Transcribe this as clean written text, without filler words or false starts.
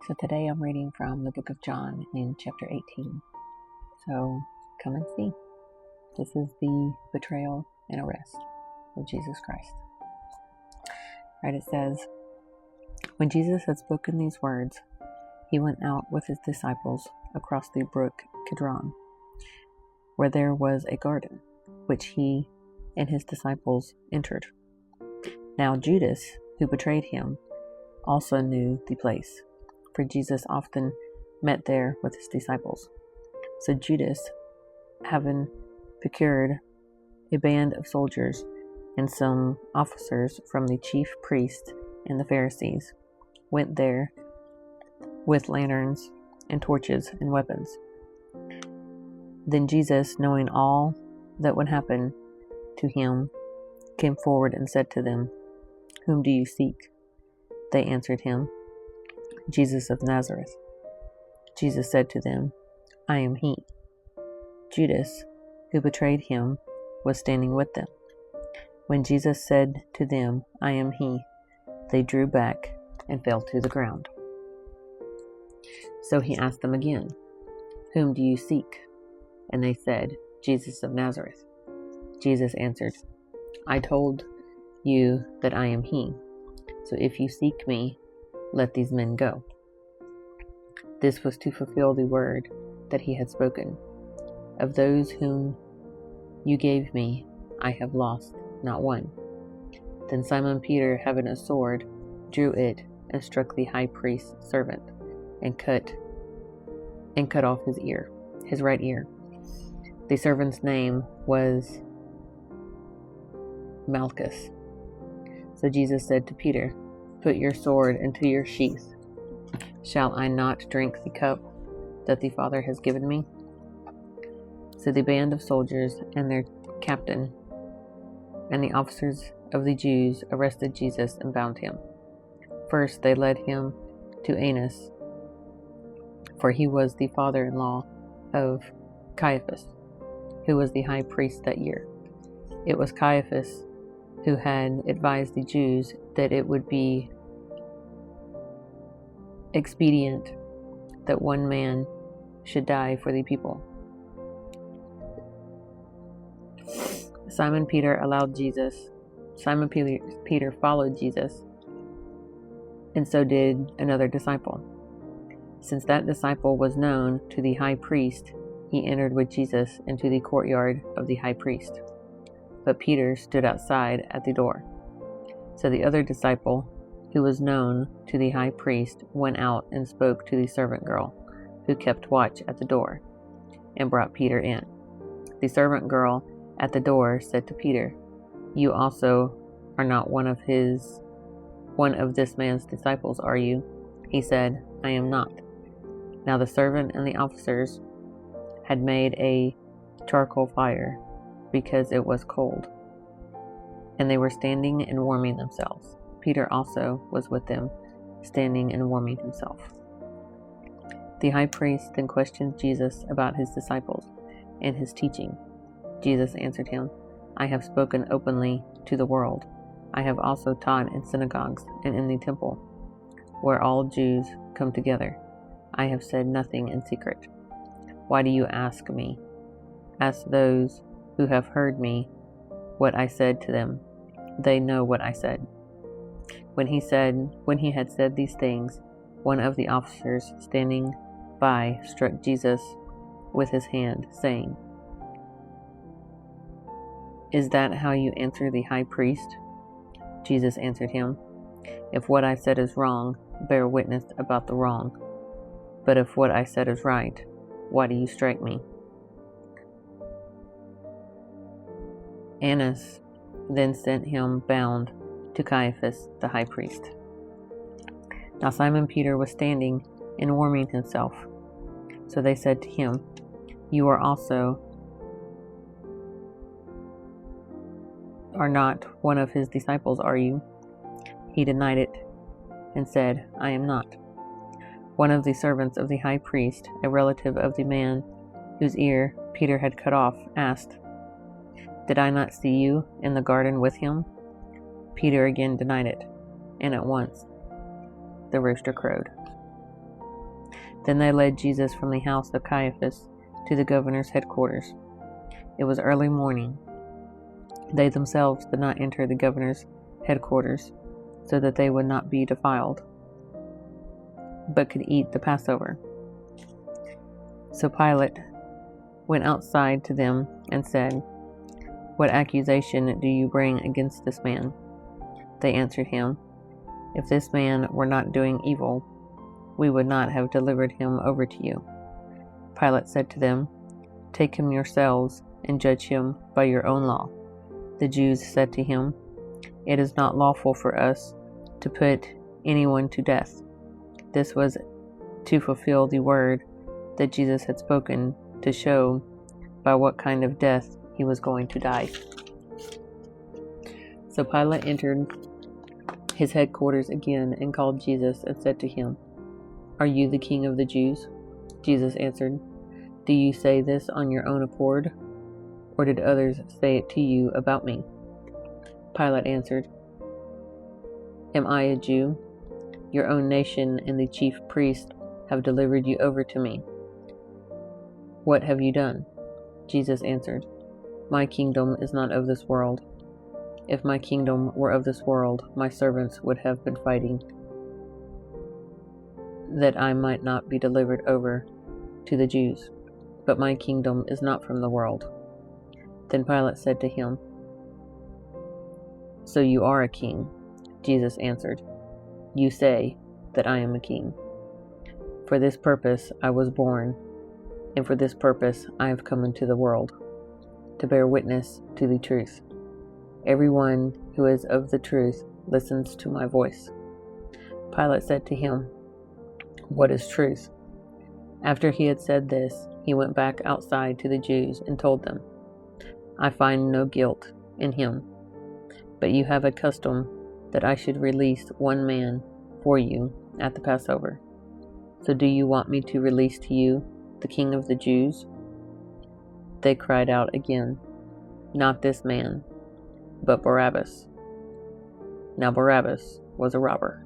So today I'm reading from the book of John in chapter 18. So come and see. This is the betrayal and arrest of Jesus Christ. Right, it says, when Jesus had spoken these words, he went out with his disciples across the brook Kidron, where there was a garden, which he and his disciples entered. Now Judas, who betrayed him, also knew the place, for Jesus often met there with his disciples. So Judas, having procured a band of soldiers and some officers from the chief priests and the Pharisees, went there with lanterns and torches and weapons. Then Jesus, knowing all that would happen to him, came forward and said to them, "Whom do you seek?" They answered him, "Jesus of Nazareth." Jesus said to them, "I am he." Judas, who betrayed him, was standing with them. When Jesus said to them, "I am he," they drew back and fell to the ground. So he asked them again, "Whom do you seek?" And they said, "Jesus of Nazareth." Jesus answered, "I told you that I am he. So if you seek me, let these men go." This was to fulfill the word that he had spoken. Of those whom you gave me, I have lost not one. Then Simon Peter, having a sword, drew it and struck the high priest's servant, and cut off his ear, his right ear. The servant's name was Malchus. So Jesus said to Peter, "Put your sword into your sheath. Shall I not drink the cup that the Father has given me?" So the band of soldiers and their captain and the officers of the Jews arrested Jesus and bound him. First they led him to Annas, for he was the father-in-law of Caiaphas, who was the high priest that year. It was Caiaphas who had advised the Jews that it would be expedient that one man should die for the people. Simon Peter followed Jesus, and so did another disciple. Since that disciple was known to the high priest, he entered with Jesus into the courtyard of the high priest. But Peter stood outside at the door. So the other disciple, who was known to the high priest, went out and spoke to the servant girl, who kept watch at the door, and brought Peter in. The servant girl at the door said to Peter, "You also are not one of this man's disciples, are you?" He said, "I am not." Now the servant and the officers had made a charcoal fire, because it was cold, and they were standing and warming themselves. Peter also was with them, standing and warming himself. The high priest then questioned Jesus about his disciples and his teaching. Jesus answered him, "I have spoken openly to the world. I have also taught in synagogues and in the temple, where all Jews come together. I have said nothing in secret. Why do you ask me? Ask those who have heard me what I said to them. They know what I said." When he had said these things, one of the officers standing by struck Jesus with his hand, saying, "Is that how you answer the high priest?" Jesus answered him, "If what I said is wrong, bear witness about the wrong. But if what I said is right, why do you strike me?" Annas then sent him bound to Caiaphas the high priest. Now Simon Peter was standing and warming himself. So they said to him, "You are not one of his disciples, are you?" He denied it and said, "I am not." One of the servants of the high priest, a relative of the man whose ear Peter had cut off, asked, "Did I not see you in the garden with him?" Peter again denied it, and at once the rooster crowed. Then they led Jesus from the house of Caiaphas to the governor's headquarters. It was early morning. They themselves did not enter the governor's headquarters, so that they would not be defiled, but could eat the Passover. So Pilate went outside to them and said, "What accusation do you bring against this man?" They answered him, "If this man were not doing evil, we would not have delivered him over to you." Pilate said to them, "Take him yourselves and judge him by your own law." The Jews said to him, "It is not lawful for us to put anyone to death." This was to fulfill the word that Jesus had spoken, to show by what kind of death he was going to die. So Pilate entered his headquarters again and called Jesus and said to him, "Are you the king of the Jews?" Jesus answered, "Do you say this on your own accord, or did others say it to you about me?" Pilate answered, "Am I a Jew? Your own nation and the chief priests have delivered you over to me. What have you done?" Jesus answered, "My kingdom is not of this world. If my kingdom were of this world, my servants would have been fighting, that I might not be delivered over to the Jews. But my kingdom is not from the world." Then Pilate said to him, "So you are a king?" Jesus answered, "You say that I am a king. For this purpose I was born, and for this purpose I have come into the world, to bear witness to the truth. Everyone who is of the truth listens to my voice." Pilate said to him, "What is truth?" After he had said this, he went back outside to the Jews and told them, "I find no guilt in him, but you have a custom that I should release one man for you at the Passover. So do you want me to release to you the king of the Jews?" They cried out again, "Not this man, but Barabbas." Now Barabbas was a robber.